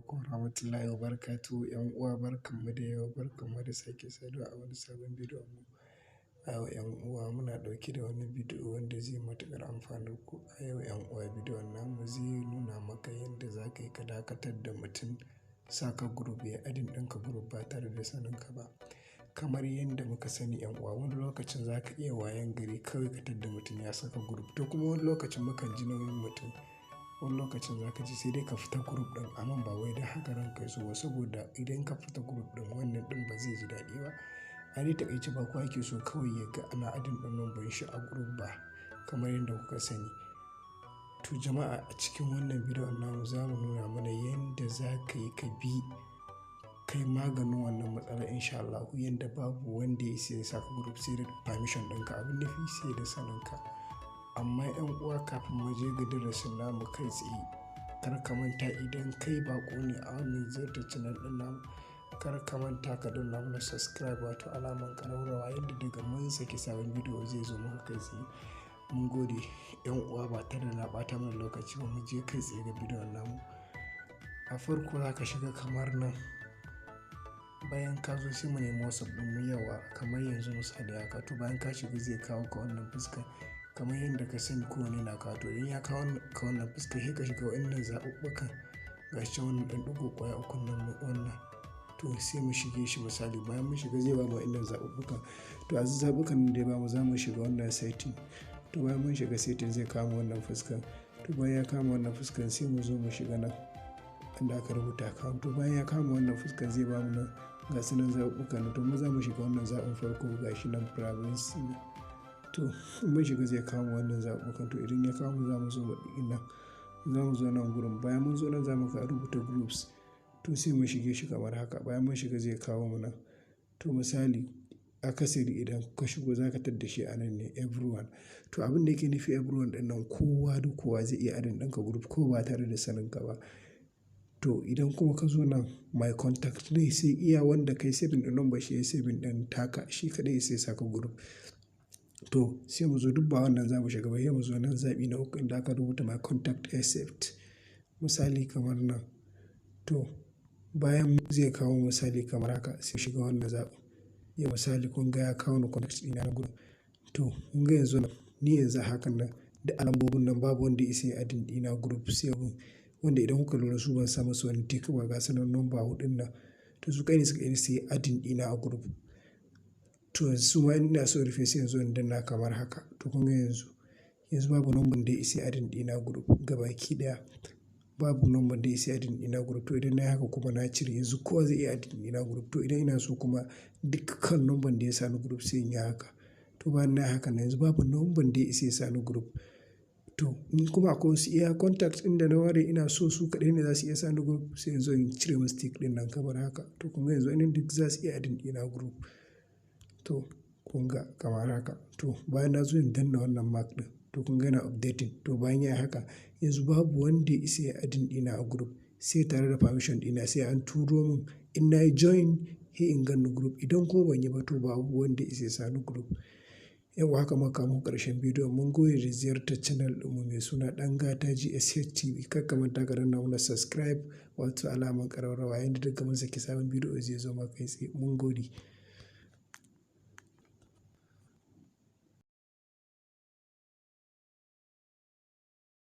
Warahmatullahi wabarakatuh. ‘Yan uwa barkanmu da yau, barkanmu da sake saduwa a wani sabon bidiyon mu. A yau ‘yan uwa muna ɗauke da wani bidiyo wanda zai matuƙar amfanar ku. A yau ‘yan uwa bidiyon namu zai nuna maka yadda za ka yi ka dakatar da mutum saka group ya adin ɗinka group ba tare da saninka ba. Kamar yadda muka sani ‘yan uwa, wani lokacin za ka iya wayan gari kawai ka tadda mutum ya saka group, to kuma wani lokacin mukan ji nauyin mutum. Wani lokacin za ka ji sai dai ka fita group ɗin, amma ba wai don haka ranka ya so ba, saboda idan ka fita group ɗin wannan ɗin ba zai ji daɗi ba. A dai taƙaice ba kowa yake so kawai ya ga ana adin ɗin numban shi a group ba, kamar yadda kuka sani. To jama'a, a cikin wannan bidiyon namu za mu nuna mana yadda za ka yi ka bi kai maganin wannan matsala insha Allah, yadda babu wanda ya isa ya saka group sai da permission ɗinka, abin nufi sai da saninka. Amma ‘yan uwa, kafin mu je ga darasin namu kai tsaye, kar ka manta idan kai baƙo ne a wannan ziyartar channel ɗin namu, kar ka manta ka danna mana subscribe wato alaman ƙararrawa, yadda daga mun saki sabon bidiyo zai zo maka kai tsaye. Mun gode ‘yan uwa, ba tare da na ɓata mana lokaci ba, mu je kai tsaye ga bidiyon namu. A farko za ka shiga kamar nan, bayan ka zo sai mu nemi WhatsApp ɗin mu yawa kamar yanzu misali haka. To bayan ka shiga zai kawo ka wannan fuska kamar yadda ka sani kowane na kawo. To idan ya kawo ka wannan fuska sai ka shiga wa'innan zaɓuɓɓukan, ga shi wannan ɗan ɗigo ƙwaya uku nan wannan. To sai mu shige shi misali, bayan mun shiga zai bamu wa'innan zaɓuɓɓukan. To a zaɓuɓɓukan da ya bamu za mu shiga wannan setting. To bayan mun shiga setting zai kama wannan fuskan. To bayan ya kama wannan fuskan sai mu zo mu shiga nan inda aka rubuta account. To bayan ya kama wannan fuskan zai bamu nan ga su nan zaɓuɓɓukan. To mu za mu shiga wannan zaɓin farko, ga shi nan privacy. To mun shiga zai kama wannan zaɓuɓɓukan. To idan ya kama za mu zo mu ɗigi nan, za mu zo nan gurin. Bayan mun zo nan za mu ga rubuta groups. To sai mu shige shi kamar haka. Bayan mun shiga zai kawo mu nan. To misali akasari idan ka shigo za ka tadda shi a nan ne everyone. To abin da yake nufi everyone ɗin nan, kowa da kowa zai iya adin ɗinka group ko ba tare da saninka ba. To idan kuma ka zo nan my contact ne, sai iya wanda kai saving ɗin number shi ya saving ɗin taka, shi kaɗai sai saka group. To sai mu zo duk ba wannan za mu shiga ba, sai mu zo nan zaɓi na uku inda aka rubuta my contact accept. Misali kamar nan. To bayan zai kawo misali kamar haka sai shiga wannan zaɓin. Ya misali kun ga ya kawo ni contact ɗina na group. To kun ga yanzu nan, ni yanzu hakan nan da alambobin nan babu wanda ya isa ya adin ɗina group sai mun. Wanda idan kuka lura su ban sa musu wani tick ba, ga sanan number huɗun nan. To su kai ne suka isa ya adin ɗina a group. To yanzu su ma ina so rufe sai yanzu in danna kamar haka. To kun ga yanzu babu number da ya isa ya adin ɗina group gabaki ɗaya. Babu number da ya isa ya adin ɗina group. To idan na yi haka kuma na cire, yanzu kowa zai iya adin ɗina group. To idan ina so kuma dukkan number da ya sa ni group sai in yi haka. To bayan na yi haka yanzu babu number da ya isa ya sa ni group. To in kuma akwai wasu iya contact ɗin da na ware ina so su kaɗai ne za su iya sa ni group, sai yanzu in cire musu tick ɗin nan kamar haka. To kun ga yanzu wa'innan duk za su iya adin ɗina group. To kun ga kamar haka. To bayan na zo in danna wannan mark ɗin, to kun ga yana updating. To bayan ya yi haka yanzu babu wanda ya isa ya adin ɗina a group sai tare da permission ɗina, sai an turo min. In na yi join sai in ganni group, idan kuma ban yi ba to babu wanda ya isa ya sa ni group. Yau haka muka kawo muku ƙarshen bidiyon. Mun gode da ziyartar channel ɗinmu mai suna Ɗangata GSH TV. Kar ka manta ka danna mana subscribe wato alamar ƙararrawa, yadda daga mun saki sabon bidiyo zai zo maka kai tsaye. Mun gode.